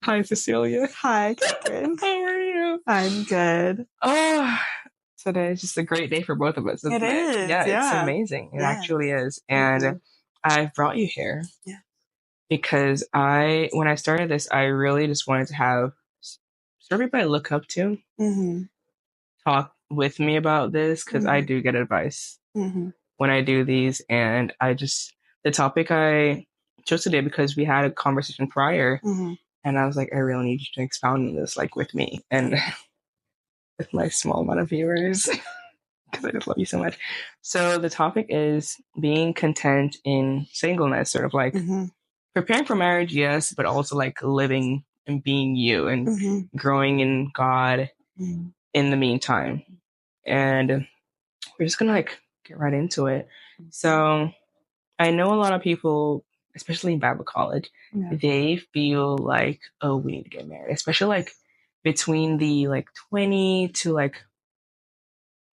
Hi, Cecilia. Hi, Catherine. How are you? I'm good. Oh, today is just a great day for both of us, isn't It it? is, Yeah, it's yeah. amazing. It Yeah. actually is. Mhm. And I've brought you here Yeah. because when I started this, I really just wanted to have everybody I look up to Mm-hmm. talk with me about this because I do get advice Mm-hmm. when I do these. And the topic I chose today because we had a conversation prior Mm-hmm. and I was like, I really need you to expound on this, like with me. And with my small amount of viewers because I just love you so much. So the topic is being content in singleness, sort of like Mm-hmm. preparing for marriage, yes, but also like living and being you and Mm-hmm. growing in God Mm-hmm. in the meantime. And we're just gonna like get right into it. So I know a lot of people, especially in Bible college, Yeah. they feel like, oh, we need to get married, especially like between the like 20 to like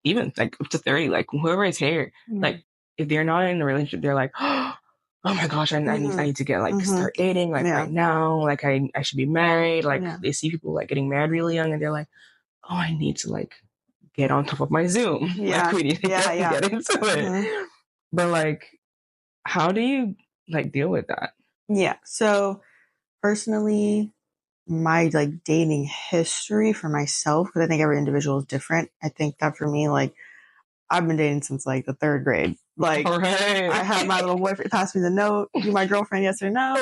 even like up to 30, like whoever is here, like if they're not in a relationship, they're like, oh my gosh, I need to get like Mm-hmm. start dating like Yeah. right now. Like I should be married. Like Yeah. they see people like getting married really young and they're like, oh, I need to like get on top of my Zoom. Yeah. Like we need to Yeah. get into it. Mm-hmm. But like, how do you like deal with that? Yeah. So personally, my like dating history for myself, because I think every individual is different. I think that for me, like I've been dating since like the third grade. Like All right. I had my little boyfriend pass me the note, you my girlfriend, yes or no.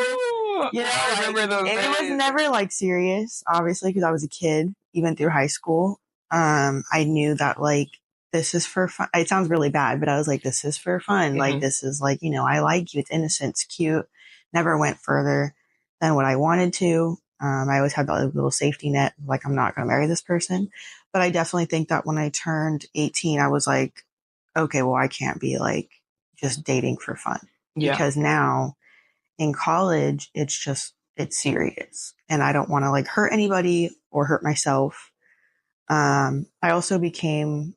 You know, I remember those and it days. was never like serious, obviously, because I was a kid, even through high school. I knew that like this is for fun. It sounds really bad, but I was like, this is for fun. Like this is like, I like you. It's innocent, it's cute. Never went further than what I wanted to. I always had that little safety net, like I'm not going to marry this person. But I definitely think that when I turned 18, I was like, okay, well, I can't be like just dating for fun because now in college, it's serious and I don't want to like hurt anybody or hurt myself. I also became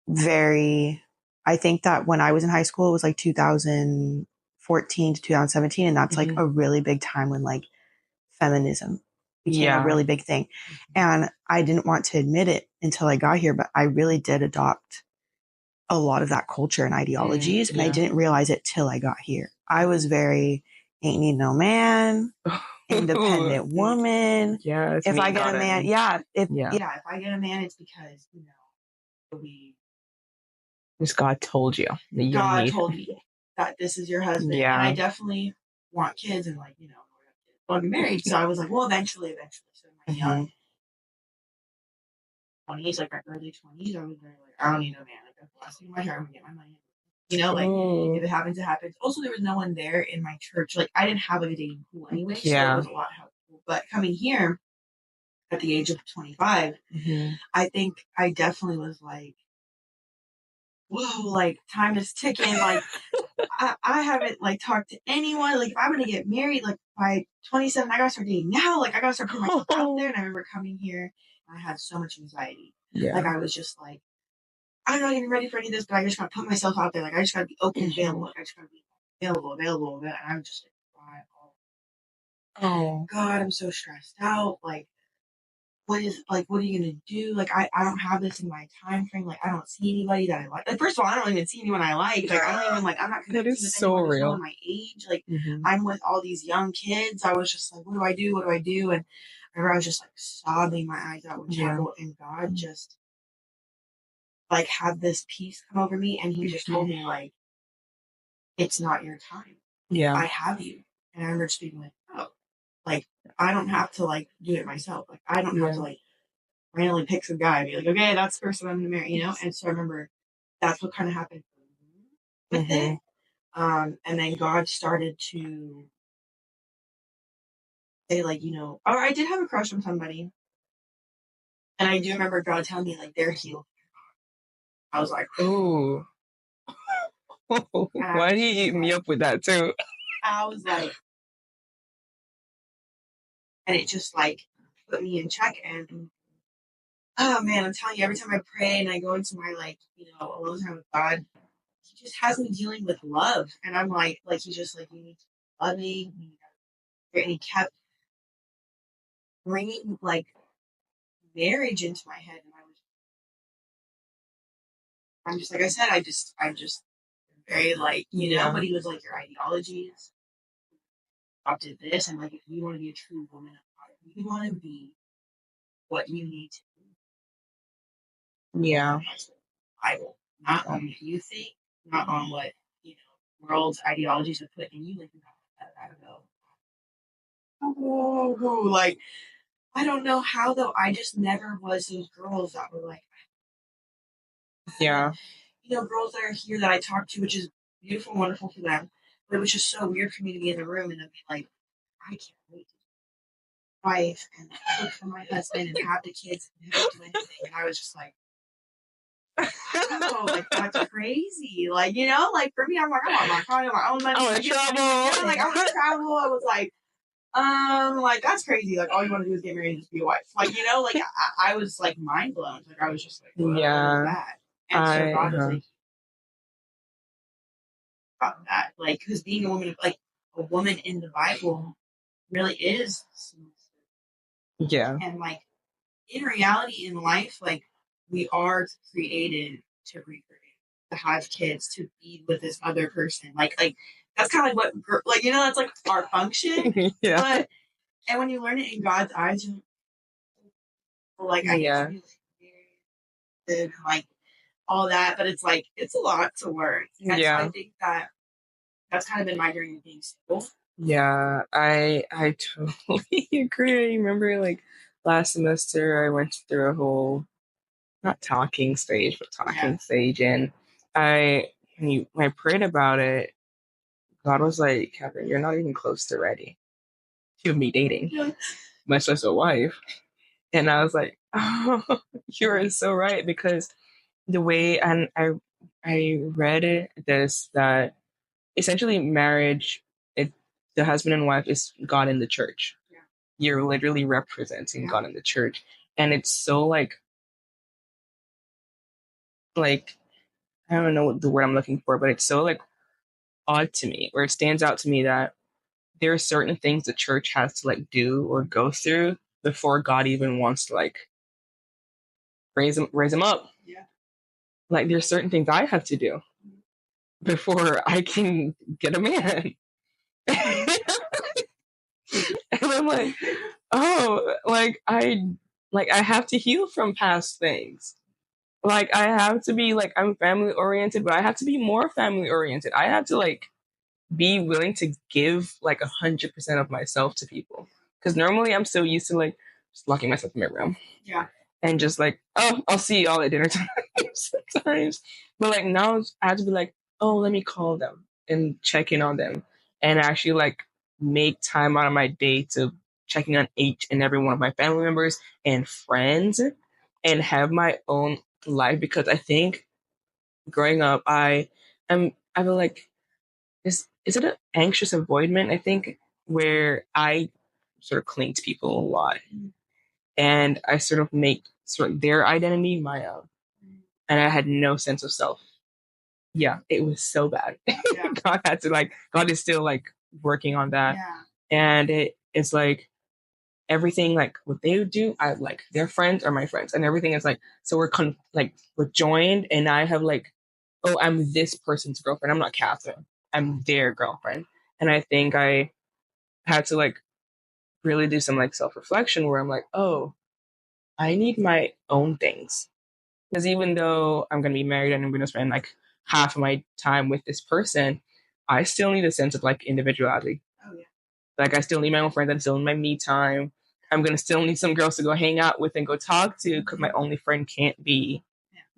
I think that when I was in high school, it was like 2014 to 2017. And that's like a really big time when like feminism became a really big thing. And I didn't want to admit it until I got here, but I really did adopt a lot of that culture and ideologies. And I didn't realize it till I got here. I was very, ain't need no man, independent woman. Yeah. If I get a man, if I get a man, it's because, Just God told you. God told me that this is your husband. Yeah. And I definitely want kids and like, want to be married. So I was like, well, eventually. So in my young 20s, like my early 20s, I was very like, I don't need no man. Like that's the last thing in my heart, I'm gonna get my money. If it happens, it happens. Also, there was no one there in my church. Like I didn't have like a dating pool anyway, so it was a lot helpful. But coming here at the age of 25, I think I definitely was like, whoa, like time is ticking. Like I haven't like talked to anyone. Like if I'm gonna get married, like by 27, I gotta start dating now. Like I gotta start putting myself out there. And I remember coming here, and I had so much anxiety. Yeah. Like I was just like, I'm not even ready for any of this, but I just gotta put myself out there. Like I just gotta be open and available. Like I just gotta be available. And I'm just like, oh God, I'm so stressed out. Like what are you gonna do? Like I don't have this in my time frame. Like I don't see anybody that I like. Like first of all, I don't even see anyone I like. Like I don't even like I'm not connected with so anyone real. my age. Like I'm with all these young kids. I was just like, what do I do? What do I do? And I remember I was just like sobbing my eyes out with chapel and God just like had this peace come over me and he just told me like it's not your time. Yeah. I have you. And I remember just being like, oh, like I don't have to like do it myself. Like I don't have to like randomly pick some guy and be like, okay, that's the person I'm gonna marry, And so I remember that's what kind of happened with it. And then God started to say like, or I did have a crush on somebody. And I do remember God telling me like they're healed. I was like, ooh. Why did you eat me up with that too? I was like, and it just like put me in check. And oh man, I'm telling you, every time I pray and I go into my like, alone time with God, he just has me dealing with love. And I'm like he's just like, you need to love me. And he kept bringing like marriage into my head, and I'm just like I said, I'm just very like but he was like your ideologies adopted this, and like if you want to be a true woman of God, if you want to be what you need to be, Bible, not on what you think, not on what world's ideologies have put in you. Like I don't know. Oh, like I don't know how though. I just never was those girls that were like, girls that are here that I talk to, which is beautiful, and wonderful for them. But it was just so weird for me to be in the room and then be like, I can't wait to be a wife and cook for my husband and have the kids and never do anything. And I was just like, oh, like that's crazy. Like, like for me, I'm like, I want my car, my own money. I want to travel. Like I want to travel. I was like that's crazy. Like all you want to do is get married and just be a wife. Like, like I was like mind blown. Like I was just like, what was that? And so God was like, about that. Like, because being a woman in the Bible really is. Yeah. And like in reality, in life, like we are created to reproduce, to have kids, to be with this other person. Like that's kind of like what, that's like our function. But and when you learn it in God's eyes, like I used to be like, like all that, but it's like it's a lot to learn. And so I think that's kind of been my journey of being single. Yeah, I totally agree. I remember like last semester I went through a whole not talking stage, but talking stage, and when I prayed about it, God was like, Catherine, you're not even close to ready to me dating, much less a wife. And I was like, oh, you're so right, because the way and I read this that essentially marriage, the husband and wife is God in the church. Yeah. You're literally representing God in the church, and it's so like I don't know what the word I'm looking for, but it's so like odd to me, where it stands out to me that there are certain things the church has to like do or go through before God even wants to like raise him up. Yeah. Like there's certain things I have to do before I can get a man. And I'm like, oh, I have to heal from past things. Like I have to be like I'm family oriented, but I have to be more family oriented. I have to like be willing to give like 100% of myself to people. Because normally I'm so used to like just locking myself in my room. Yeah. And just like, oh, I'll see y'all at dinner time sometimes. But like now I have to be like, oh, let me call them and check in on them and actually like make time out of my day to checking on each and every one of my family members and friends and have my own life, because I think growing up I feel like is it an anxious avoidment, I think, where I sort of cling to people a lot and I sort of make sort of their identity my own, and I had no sense of self. Yeah, it was so bad. Yeah. God is still like working on that. Yeah. And it's like everything like what they would do, I like their friends are my friends, and everything is like so we're joined, and I have like, oh, I'm this person's girlfriend. I'm not Catherine. I'm their girlfriend. And I think I had to like really do some like self reflection where I'm like, oh, I need my own things. Because even though I'm going to be married and I'm going to spend like half of my time with this person, I still need a sense of like individuality. Oh, yeah. Like I still need my own friends. I still need my me time. I'm going to still need some girls to go hang out with and go talk to, because my only friend can't be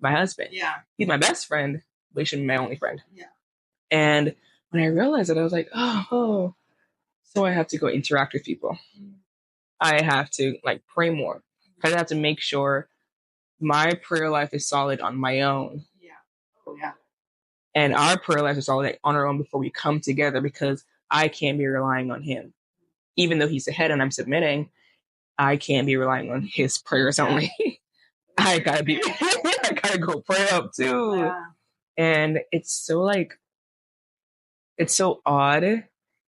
my husband. Yeah. He's my best friend, but he shouldn't be my only friend. Yeah. And when I realized it, I was like, oh, so I have to go interact with people. I have to like pray more. I have to make sure my prayer life is solid on my own. Yeah. Oh, yeah. And our prayer life is solid on our own before we come together, because I can't be relying on him. Even though he's the head and I'm submitting, I can't be relying on his prayers only. I gotta go pray up too. Yeah. And it's so odd, and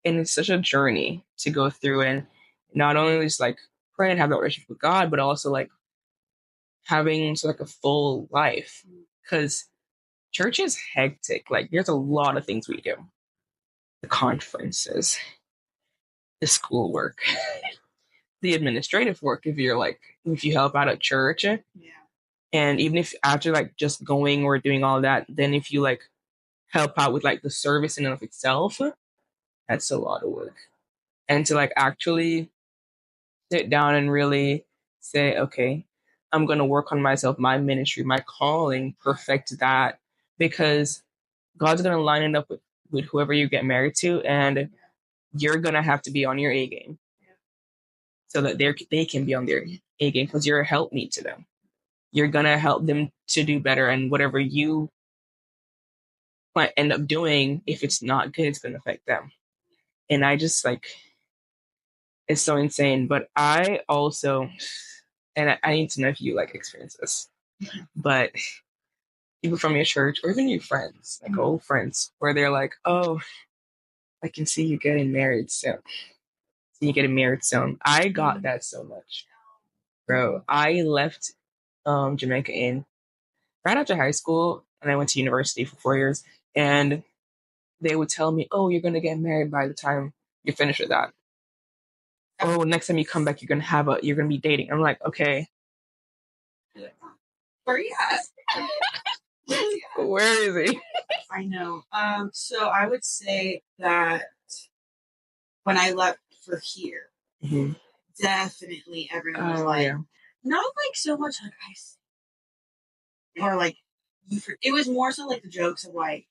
it's such a journey to go through, and not only just like pray and have that relationship with God, but also like having so like a full life. Because church is hectic. Like there's a lot of things we do. The conferences, the schoolwork, the administrative work if you help out at church. Yeah. And even if after like just going or doing all that, then if you like help out with like the service in and of itself, that's a lot of work. And to like actually sit down and really say, okay, I'm gonna work on myself, my ministry, my calling, perfect that because God's gonna line it up with whoever you get married to, and you're gonna have to be on your A game so that they can be on their A game because you're a helpmeet to them. You're gonna help them to do better, and whatever you might end up doing, if it's not good, it's gonna affect them. And I just like it's so insane. But I also, and I need to know if you like experience this, but people from your church or even your friends, like old friends, where they're like, "Oh, I can see you getting married soon. See you getting married soon." I got that so much, bro. I left Jamaica in right after high school, and I went to university for 4 years. And they would tell me, "Oh, you're gonna get married by the time you finish with that. Oh, next time you come back, you're gonna be dating." I'm like, okay, where you at? Where is he? I know. So I would say that when I left for here, definitely everyone was like, not like so much like I see, or like it was more so like the jokes of like,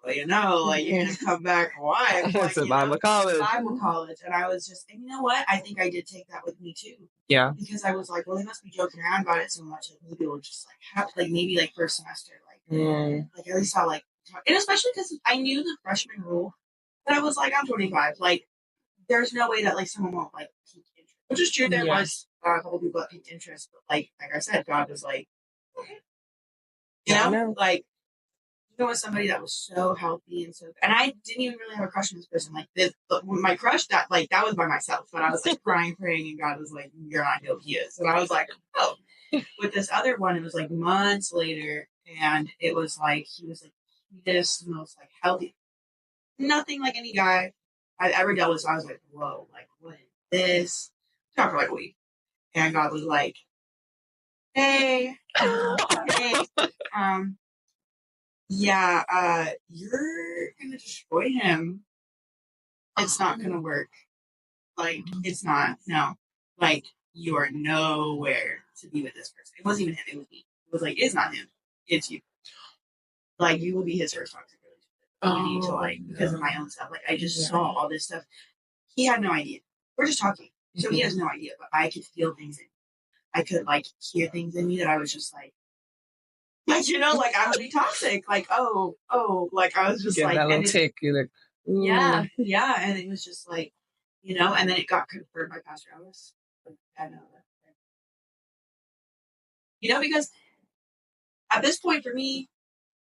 well, like you're gonna come back. Why? Like, It's Bible college. Bible college, and I was just, and you know what? I think I did take that with me too. Yeah. Because I was like, well, they must be joking around about it so much. Like maybe we'll just like have like maybe like first semester, like at least I'll like, and especially because I knew the freshman rule, but I was like, I'm 25, like. There's no way that like someone won't like pique interest. Which is true. There was a couple people that piqued interest, but like I said, God was like, like was somebody that was so healthy and so, and I didn't even really have a crush on this person. Like this, but my crush that was by myself, but I was like crying, praying, and God was like, "You're not who he is," and I was like, "Oh." With this other one, it was like months later, and it was like he was like this most like healthy, nothing like any guy I've ever dealt with. So I was like, whoa, like, what is this? Talked for like a week. And God was like, hey, you're going to destroy him. It's not going to work. Like, it's not, no. Like, you are nowhere to be with this person. It wasn't even him, it was me. It was like, it's not him, it's you. Like, you will be his first toxic relationship. You need to, like, because of my own stuff. Like, I just saw all this stuff. He had no idea. We're just talking. So he has no idea, but I could feel things in me. I could like hear things in me that I was just like like I would be toxic. Like, like I was just get like that little tick. You're like, ooh. Yeah. And it was just like, and then it got confirmed by Pastor Ellis. I know that. Because at this point for me,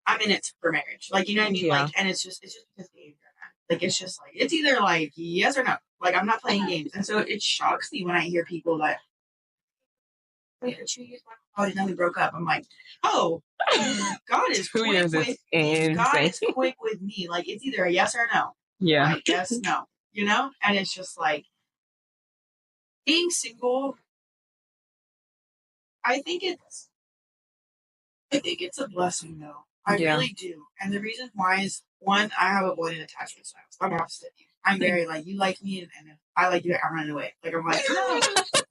I'm in it for marriage. Like, you know what I mean? Yeah. Like, and it's just because the age I'm at. Like, it's just like, it's either like yes or no. Like, I'm not playing games. And so it shocks me when I hear people that, wait, 2 years ago, then we broke up. I'm like, oh, God is quick with me. Like, it's either a yes or a no. Yeah. Like, yes, no. And it's just like, being single, I think it's a blessing, though. I really do. And the reason why is, one, I have avoidant attachment styles. I'm opposite of you. I'm very like, you like me, and if I like you, I'm running away. Like, I'm like, no,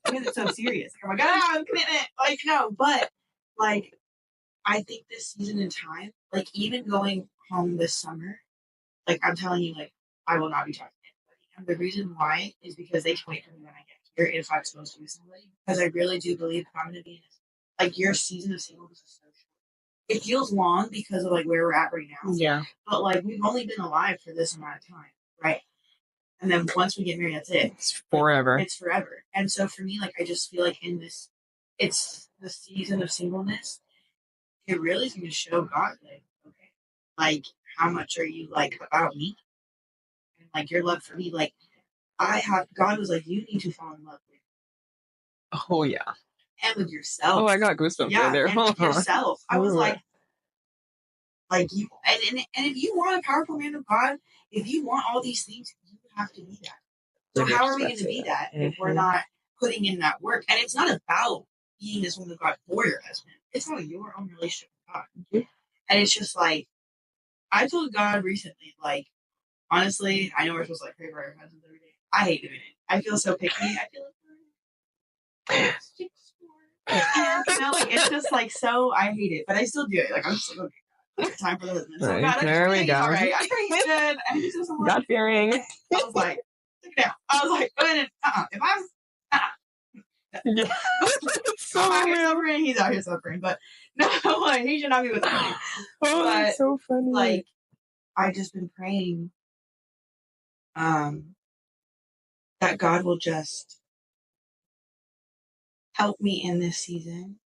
because it's so serious. Like, I'm like, I'm commitment. Like, no, but like, I think this season in time, like even going home this summer, like I'm telling you, like I will not be talking to anybody. And the reason why is because they can wait for me when I get here if I'm supposed to be somebody. Because I really do believe if I'm going to be in this, like your season of singleness is so short. It feels long because of like where we're at right now. Yeah. But like we've only been alive for this amount of time, right? And then once we get married, that's it. It's forever. Like, it's forever. And so for me, like I just feel like in this, it's the season of singleness. It really is going to show God, like, okay, like, how much are you, like, about me? And, like, your love for me, like, God was like, you need to fall in love with me. Oh yeah. And with yourself. Oh, I got goosebumps right there. And with yourself. I was like you, and if you want a powerful man of God, if you want all these things, you have to be that. So how are we going to be that if we're not putting in that work? And it's not about being this woman of God for your husband. It's about your own relationship with God. And it's just like, I told God recently, like, honestly, I know we're supposed to like pray for our husbands every day. I hate doing it. I feel so picky. I feel like like it's just like so. I hate it, but I still do it. Like I'm just like, okay, time for the husband. So God, there we go. All right, I'm pretty good. And he's just God fearing. I was like, take it down. I was like, if I'm, yeah. so I'm out here suffering, he's out here suffering. But no, like he should not be with me. Oh, that's so funny. Like I've just been praying, that God will just help me in this season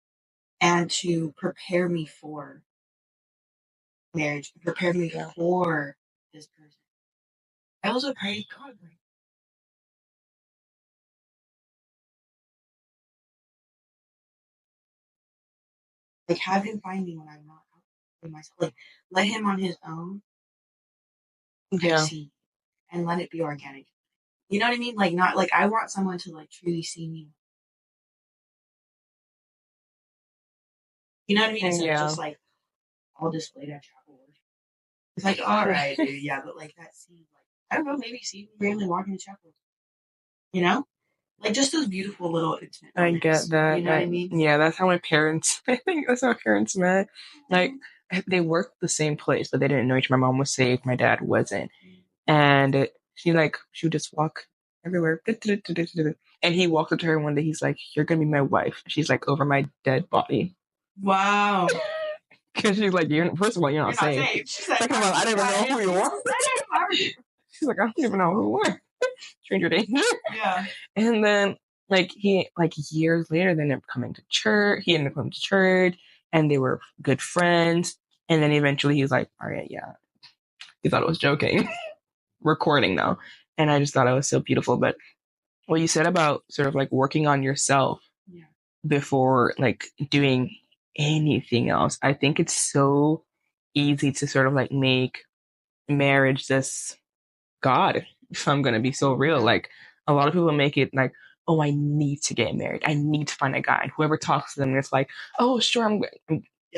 and to prepare me for marriage, prepare me for this person. I also pray to God, like have him find me when I'm not out with myself. Like let him on his own. See, and let it be organic. You know what I mean? Like not like I want someone to like truly see me. You know what I mean? It's just like all displayed at chapel worship. It's like, all right, dude, yeah, but like that scene, like I don't know, maybe see me randomly walking to chapel. You know? Like just those beautiful little intimate moments. I get that. You know what I mean? Yeah, that's how my parents I think that's how my parents met. Like they worked the same place, but they didn't know each other. My mom was saved, my dad wasn't. And she would just walk everywhere. And he walked up to her one day, he's like, "You're gonna be my wife." She's like, "Over my dead body." Wow. Because she's like, first of all, you're not saved. Second of all, I don't even know who you are. She's like, I don't even know who you are. Stranger danger. Yeah. And then years later, then they're coming to church. He ended up coming to church, and they were good friends. And then eventually, he's like, "All right, yeah." He thought it was joking. Recording now, and I just thought it was so beautiful. But what you said about sort of like working on yourself before like doing anything else, I think it's so easy to sort of like make marriage this God, if I'm gonna be so real. Like a lot of people make it like, oh, I need to get married. I need to find a guy. And whoever talks to them, it's like, oh, sure, I'm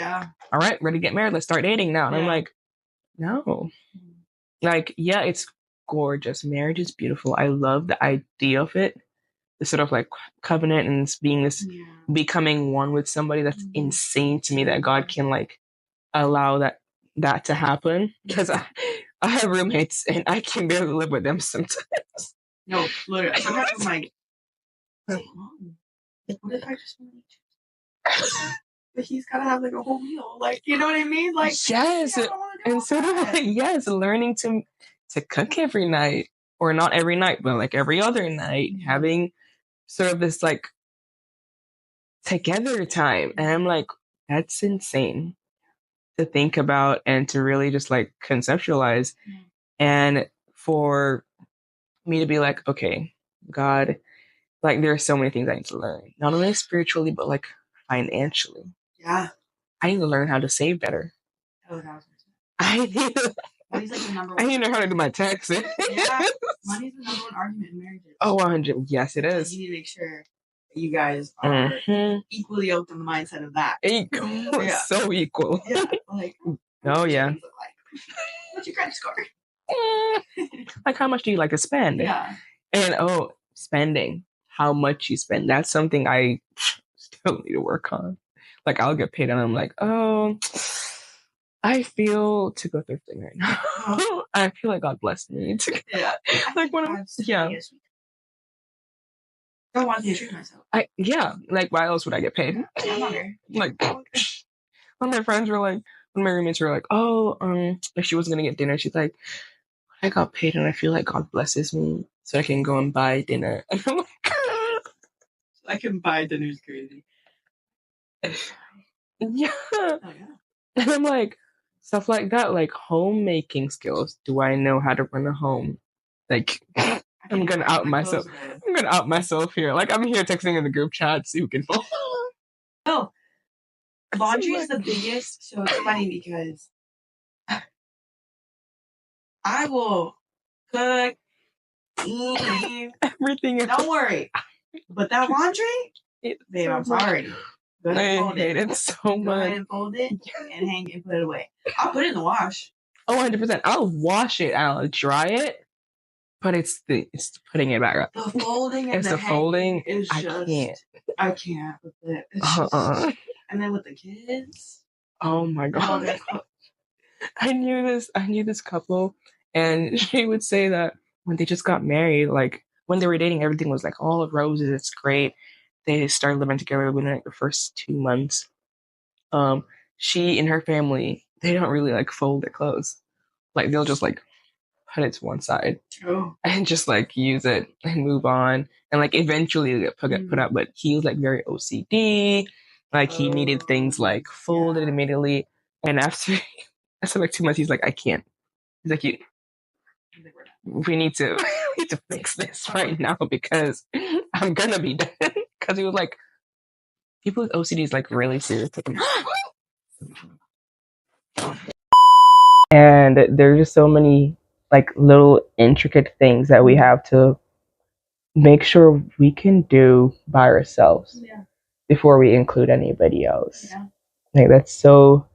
all right, ready to get married. Let's start dating now. And I'm like, no. Like, yeah, it's gorgeous. Marriage is beautiful. I love the idea of it. The sort of like covenant and being this, becoming one with somebody. That's insane to me that God can like allow that to happen. Because I have roommates and I can barely live with them sometimes. No, literally. Sometimes I'm like, what if I just want to? But he's gotta have like a whole meal, like you know what I mean? Like yes, and sort of like learning to cook every night, or not every night, but like every other night, having sort of this like together time, and I'm like, that's insane to think about and to really just like conceptualize, and for me to be like, okay, God, like there are so many things I need to learn, not only spiritually but like financially. Yeah, I need to learn how to save better. Oh, I need to, money's like the number one. I need to know how to do my taxes. Yeah, money's the number one argument in marriages. Oh, 100. Yes, it is. You need to make sure that you guys are equally yoked on the mindset of that. Equal. Yeah. So equal. Yeah, like. Oh, yeah. Like, what's your credit score? Like, how much do you like to spend? Yeah. And, spending. How much you spend. That's something I still need to work on. Like, I'll get paid and I'm like, oh, I feel to go thrifting right now. I feel like God blessed me. Like when I'm, I don't want to treat myself. Like why else would I get paid? Like one of my friends were like, one of my roommates were like, oh, if she wasn't gonna get dinner, she's like, I got paid and I feel like God blesses me so I can go and buy dinner. And I'm like, I can buy dinner is crazy. Yeah. Oh, yeah. And I'm like, stuff like that, like homemaking skills. Do I know how to run a home? Like, I'm gonna out myself. I'm gonna out myself here. Like I'm here texting in the group chat so you can. No, laundry is the biggest. So it's funny because I will cook, eat, everything. Don't worry, but that laundry, babe, I'm sorry. Go ahead and fold I hate it so much. Go ahead and fold it and hang it and put it away. I'll put it in the wash. Oh, 100%. I'll wash it. I'll dry it. But it's putting it back up. The folding and the folding is just I can't with it. And then with the kids. Oh my god. I knew this couple, and she would say that when they just got married, like when they were dating, everything was like all roses. It's great. They started living together within like the first 2 months. She and her family, they don't really like fold their clothes. Like they'll just like put it to one side and just like use it and move on, and like eventually get put up. But he was like very OCD, like he needed things like folded immediately. And after like 2 months, he's like, I can't. He's like, we need to fix this right now because I'm gonna be dead. Because he was like, people with OCD is like really serious. And there's just so many like little intricate things that we have to make sure we can do by ourselves before we include anybody else. Like that's so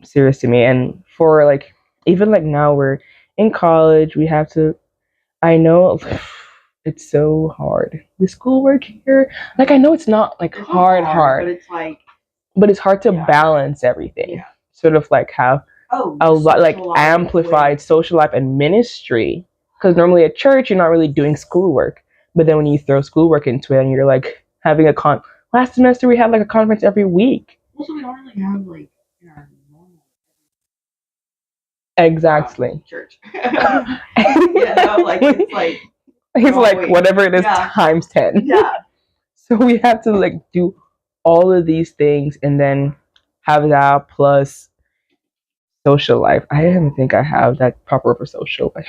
serious to me. And for like even like now we're in college, we have to, I know it's so hard. The schoolwork here, like I know it's not like hard, but it's like, but it's hard to balance everything. Sort of like have a lot like amplified social life and ministry. Because normally at church you're not really doing schoolwork, but then when you throw schoolwork into it and you're like having a last semester we had like a conference every week. Also, we don't really have like normal. Exactly. Church. Like it's like it's like whatever it is times 10. Yeah. So we have to like do all of these things and then have that plus social life. I don't think I have that proper for social life.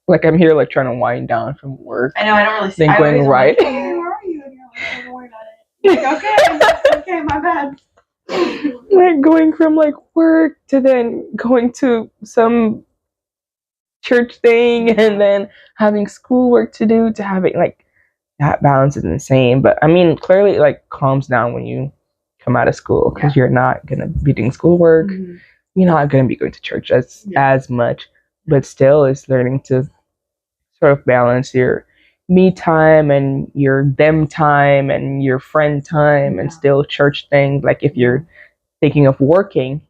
Like I'm here like trying to wind down from work. I know, I don't really think going right. Like, hey, where are you? And you're like, don't worry about it. Like, okay, my bad. Like going from like work to then going to some church thing and then having schoolwork to do to having like that balance is insane. But I mean, clearly it like calms down when you come out of school because you're not gonna be doing schoolwork. Mm-hmm. You're not gonna be going to church as much, but still it's learning to sort of balance your me time and your them time and your friend time and still church things. Like if you're thinking of working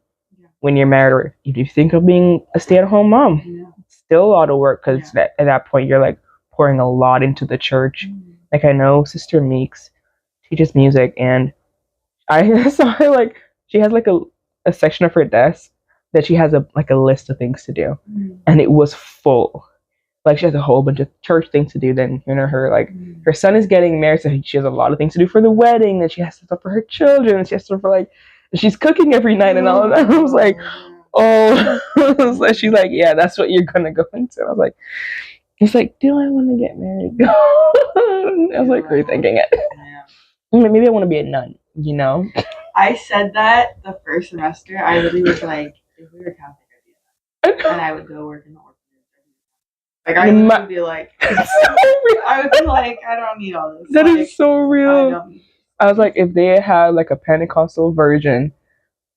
when you're married, or if you think of being a stay-at-home mom, it's still a lot of work because at that point you're like pouring a lot into the church. Like I know Sister Meeks teaches music, and I saw her like she has like a section of her desk that she has a list of things to do, and it was full. Like she has a whole bunch of church things to do. Then her son is getting married, so she has a lot of things to do for the wedding. Then she has stuff for her children. And she has stuff for like she's cooking every night and all of that. I was like, oh, so she's like, yeah, that's what you're gonna go into. I was like, he's like, do I want to get married? I was like rethinking it. Maybe I want to be a nun. You know. I said that the first semester. I really was like, if we were Catholic, I'd be a nun, and I would go work in the orphanage. Like I would be like, I would be like, I don't need all this. That is so real. I was like, if they had like a Pentecostal version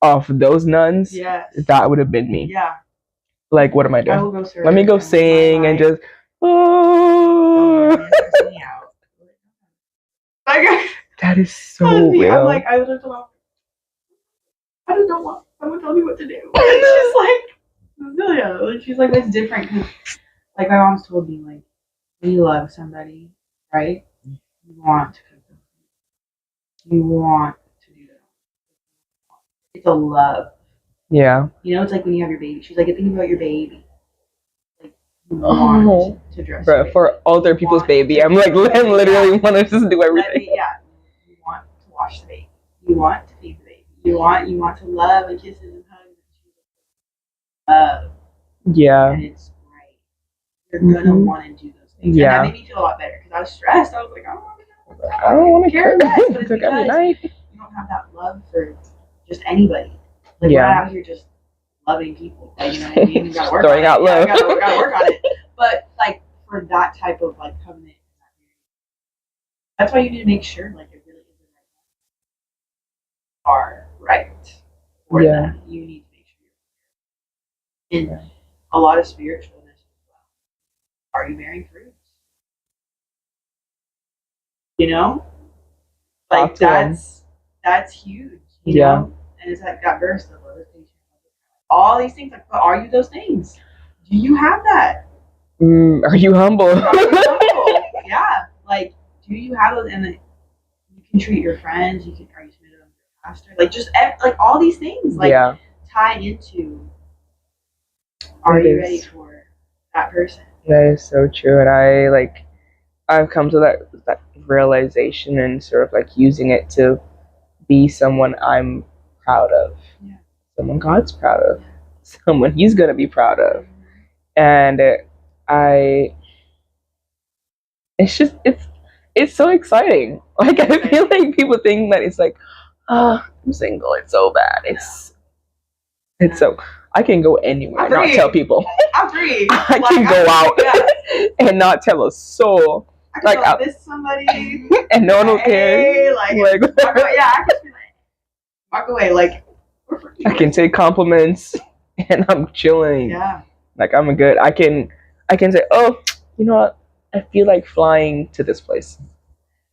of those nuns, that would have been me. Yeah. Like, what am I doing? I will go Let me go sing and just like that is so real. I'm like, I don't know. I don't know what. Someone tell me what to do. And she's like, Cecilia. She's like, that's different because. Like my mom's told me, like when you love somebody, right? You want to cook them. You want to do that. It's a love. Yeah. You know, it's like when you have your baby. She's like, think about your baby. Like you want to dress. Bro, for other people's baby, I'm like, I literally want to just do everything. You want to wash the baby. You want to feed the baby. You want to love and kisses and hugs. Yeah. And it's you're gonna want to do those things. Yeah. And that made me feel a lot better because I was stressed. I was like, I don't want to care less, but it's because you don't have that love for just anybody. Like we're not out here just loving people. Like, you know what I mean? You gotta work on it. Out love. Gotta work on it. But like for that type of like covenant, that's why you need to make sure like it really is the right are right for them. You need to make sure you're in a lot of spiritualness as well. Are you bearing fruit? You know? Like that's huge, you know? And it's like that verse, the love is patient. All these things, like, but are you those things? Do you have that? Are you humble? Are you humble? Yeah. Like, do you have those? And like, you can treat your friends. Are you submitted to your pastor? Like, just like all these things, like tie into. Are you ready for that person? That is so true, and I've come to that realization and sort of like using it to be someone I'm proud of, someone God's proud of, someone He's gonna be proud of, and it's so exciting. Like I feel like people think that it's like, oh, I'm single, it's so bad. It's so I can go anywhere and not tell people. I can go out and not tell a soul. I can go miss somebody and no one will care. Like I can just be like, walk away. Like I can take compliments and I'm chilling. Yeah. Like I'm good. I can say, oh, you know what? I feel like flying to this place.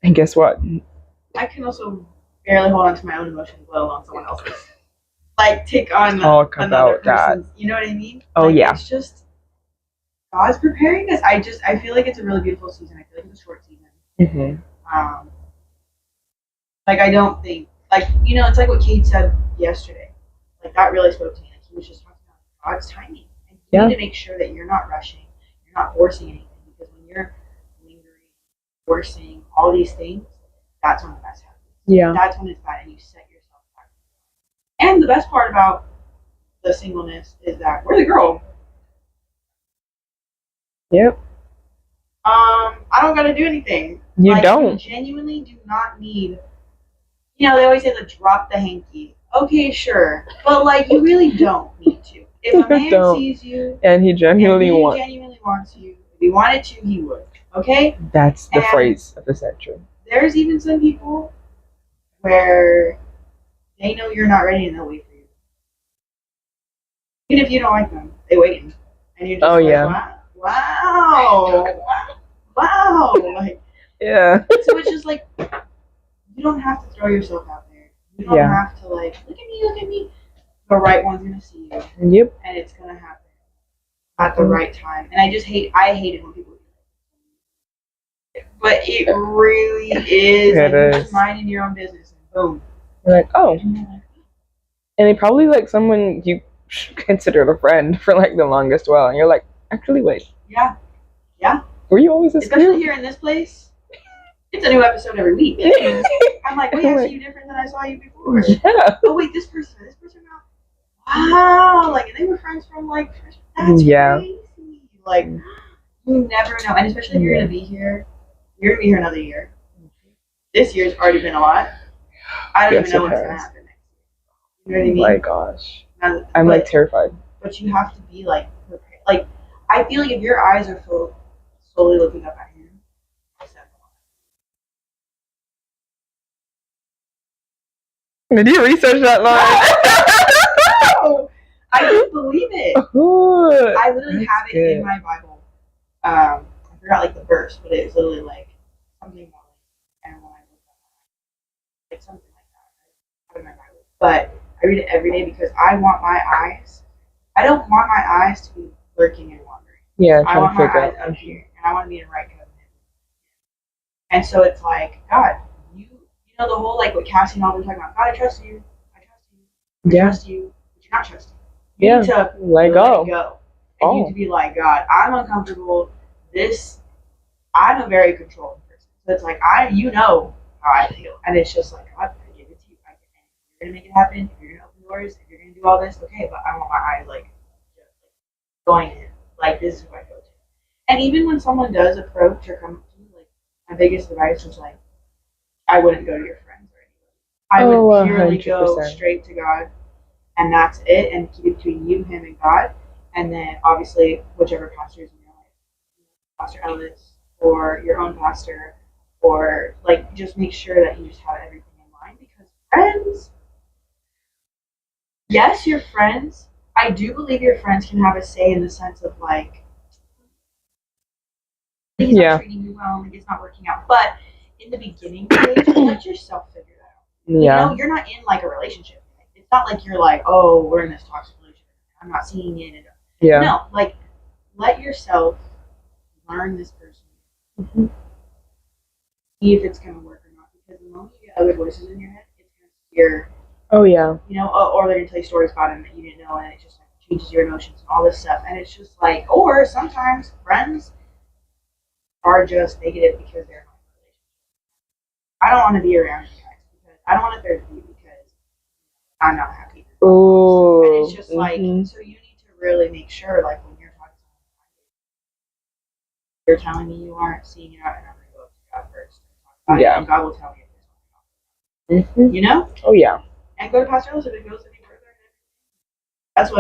And guess what? I can also barely hold on to my own emotions, let alone someone else's. Like take on another person's. You know what I mean? Oh like, yeah. It's just God's preparing us. I feel like it's a really beautiful season. I feel like it's a short season. Mm-hmm. Like I don't think you know, it's like what Kate said yesterday. Like that really spoke to me. Like he was just talking about God's timing. And you need to make sure that you're not rushing, you're not forcing anything, because when you're lingering, forcing all these things, that's when the mess happens. Yeah. That's when it's bad and you set yourself back. And the best part about the singleness is that we're the girl. Yep. I don't gotta do anything. You don't. You genuinely do not need. You know, they always say to drop the hanky. Okay, sure, but like you really don't need to. If a man sees you and he genuinely wants you, if he wanted to, he would. Okay. That's the phrase of the century. There's even some people where they know you're not ready and they'll wait for you. Even if you don't like them, they wait, and you're just wow, like yeah. So it's just like you don't have to throw yourself out there. You don't have to like look at me. The right one's gonna see you. Yep. And it's gonna happen at the right time. And I hate it when people do that. But it really is. You're just minding your own business and boom. You're like, oh. And they probably like someone you considered a friend for like the longest while, and you're like, actually, wait. Yeah. Yeah. Were you always this Especially here in this place? It's a new episode every week. I'm like, wait, I see you different than I saw you before. Yeah. Oh wait, this person now. Wow, like and they were friends from like that's crazy. Like you never know, and especially if you're gonna be here, another year. This year's already been a lot. I don't even know what's gonna happen next year. You know what I mean? Oh my gosh, I'm like terrified. But you have to be like prepared. Like I feel like if your eyes are slowly looking up at him. Did you research that line? No, I can't believe it. Ooh, I literally have it in my Bible. I forgot like the verse, but it was literally like something more like, and when I look up, like something like that. I have it in my Bible, but I read it every day because I want my eyes. I don't want my eyes to be lurking and wandering. Yeah, I want my eyes up here, and I want to be in right covenant. And so it's like God. You know the whole like what Cassie and all been talking about. God, I trust you. I trust you. But you're not trusting. You need to let go. And you need to be like, God, I'm uncomfortable. I'm a very controlling person. So it's like you know how I feel. And it's just like, God, I give it to you. If you're gonna make it happen, if you're gonna open doors, if you're gonna do all this, okay, but I want my eyes like going in. Like this is who I go to. And even when someone does approach or come to me, like my biggest advice is like, I wouldn't go to your friends or anything. I would purely 100%. go straight to God, and that's it, and keep it between you, him, and God. And then obviously whichever pastor is in your life, Pastor Ellis or your own pastor, or like just make sure that you just have everything in mind because friends, yes, your friends. I do believe your friends can have a say in the sense of like he's not treating you well, maybe it's not working out. But in the beginning stage, let yourself figure that out. Yeah. You know, you're not in like a relationship. It's not like you're like, oh, we're in this toxic relationship. I'm not seeing it. Yeah. No, like let yourself learn this person. Mm-hmm. See if it's gonna work or not. Because the moment you get other voices in your head, it's gonna steer. Oh yeah. You know, or they're gonna tell you stories about him that you didn't know, and it just like changes your emotions and all this stuff. And it's just like, or sometimes friends are just negative because they're not in a relationship. I don't want to be around you guys because I don't want to third you because I'm not happy. Ooh. And it's just like, so you need to really make sure, like when you're talking to someone, you're telling me you aren't seeing it out, and I'm gonna go up to God first. Yeah. And God will tell me if there's something else. You know? Oh yeah. And go to Pastor Ellis if it goes any further. That's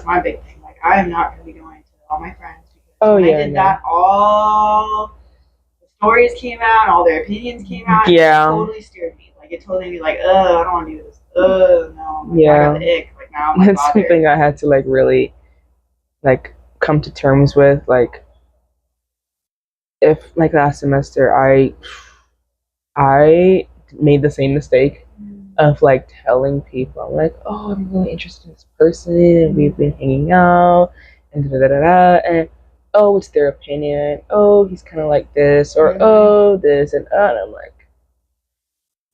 my big thing. Like I am not gonna be going to all my friends because when I did that, all the stories came out, all their opinions came out, and it totally steered me. Like it totally made me like, I don't want to do this. No, like, I got the ick. Like now I'm that's something I had to like really like come to terms with. Like if like last semester I made the same mistake of like telling people, I'm like, oh, I'm really interested in this person, and we've been hanging out, and da da da da, and oh, it's their opinion. Oh, he's kind of like this, or oh, this, and I'm like,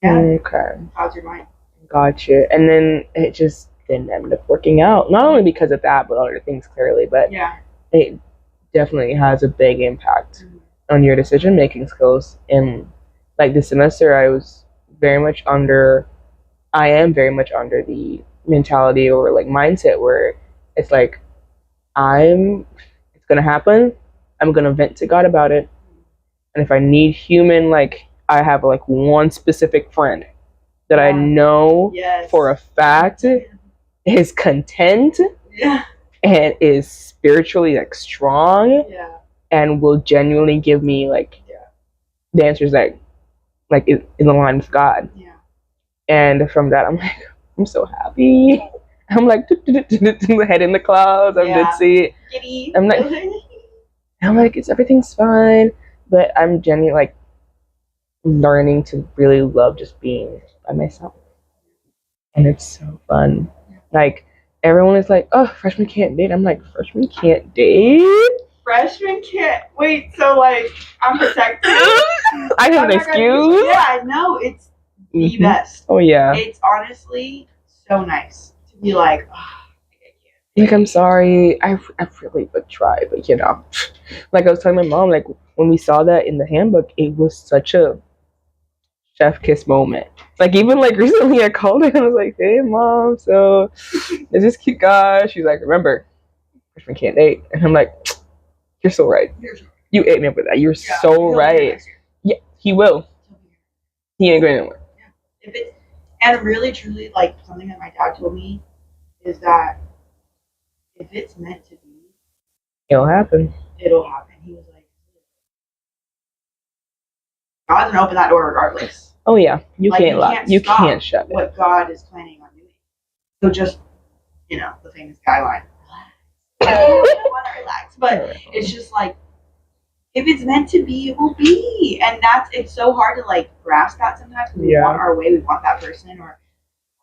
okay, how's your mind? Gotcha. And then it just didn't end up working out. Not only because of that, but other things clearly. But it definitely has a big impact on your decision making skills. And like this semester, I am very much under the mentality or like mindset where it's like, it's gonna happen. I'm gonna vent to God about it. And if I need human, like I have like one specific friend that I know for a fact is content and is spiritually like strong and will genuinely give me like the answers that like in the line with God. And from that, I'm like, I'm so happy. I'm like, head in the clouds. I'm ditzy. I'm like, everything's fine. But I'm genuinely like learning to really love just being by myself. And it's so fun. Like, everyone is like, oh, freshmen can't date. I'm like, freshmen can't date? Freshmen can't. Wait, so like, I'm protected? I have an excuse? Yeah, no, it's the best. Oh, yeah. It's honestly so nice to be like, oh, like, I'm sorry. I really would try, but you know. Like, I was telling my mom, like, when we saw that in the handbook, it was such a chef kiss moment. Like even like recently I called her and I was like, hey mom, so is this cute guy? She's like, remember, freshmen can't date. And I'm like, you're so right. You ate me up with that. You're so right. Yeah, he will. He ain't going anywhere. And really truly like something that my dad told me is that if it's meant to be, it'll happen. He was like, God's gonna open that door regardless. Oh yeah, you can't lie. You can't shut it. What God is planning on doing. So just, the famous guideline. I want to relax, but it's just like if it's meant to be, it will be, and it's so hard to like grasp that sometimes. We want our way, we want that person, or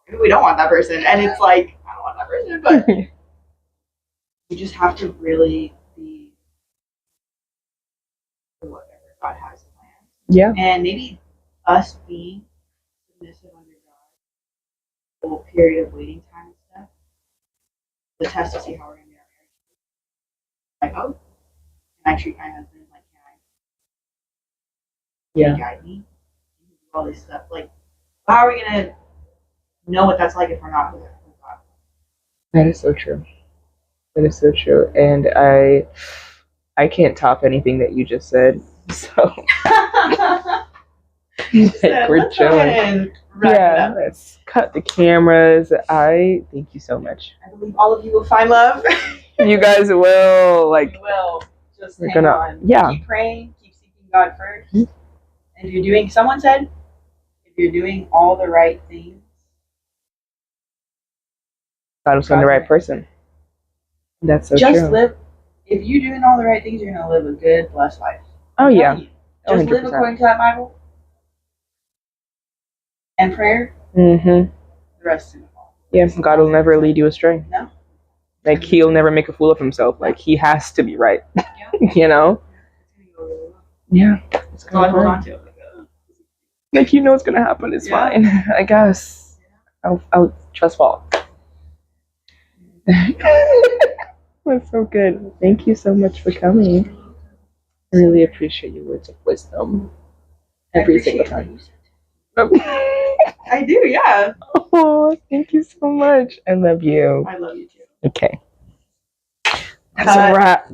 maybe we don't want that person, and it's like I don't want that person, but you just have to really be whatever God has planned. Yeah, and maybe us being submissive under God, the whole period of waiting time and stuff, the test to see how we're going to be our marriage. Like, oh, can I treat my husband like can he guide me? Can he do all this stuff? Like, how are we going to know what that's like if we're not with God? That is so true. That is so true. And I I can't top anything that you just said. So we're chilling. Yeah, let's cut the cameras. I thank you so much. I believe all of you will find love. You guys will. Like, you will. Just we're hang gonna, on. yeah. Keep praying. Keep seeking God first. Mm-hmm. And if you're doing, someone said, if you're doing all the right things, God will send the right person. That's so just true. live. If you're doing all the right things, you're gonna live a good, blessed life. Oh yeah. Just 100%. Live according to that Bible and prayer. Mm-hmm. The rest is gonna fall. Yeah, God will never lead you astray. No. Like, he'll never make a fool of himself. Like, he has to be right. Yeah. You know? Yeah. It's gonna hold on to it. Like, you know what's gonna happen. It's fine. I guess. I'll trust fall. That's so good. Thank you so much for coming. I really appreciate your words of wisdom. Every single time. I do, yeah. Oh, thank you so much. I love you. I love you too. Okay. That's a wrap.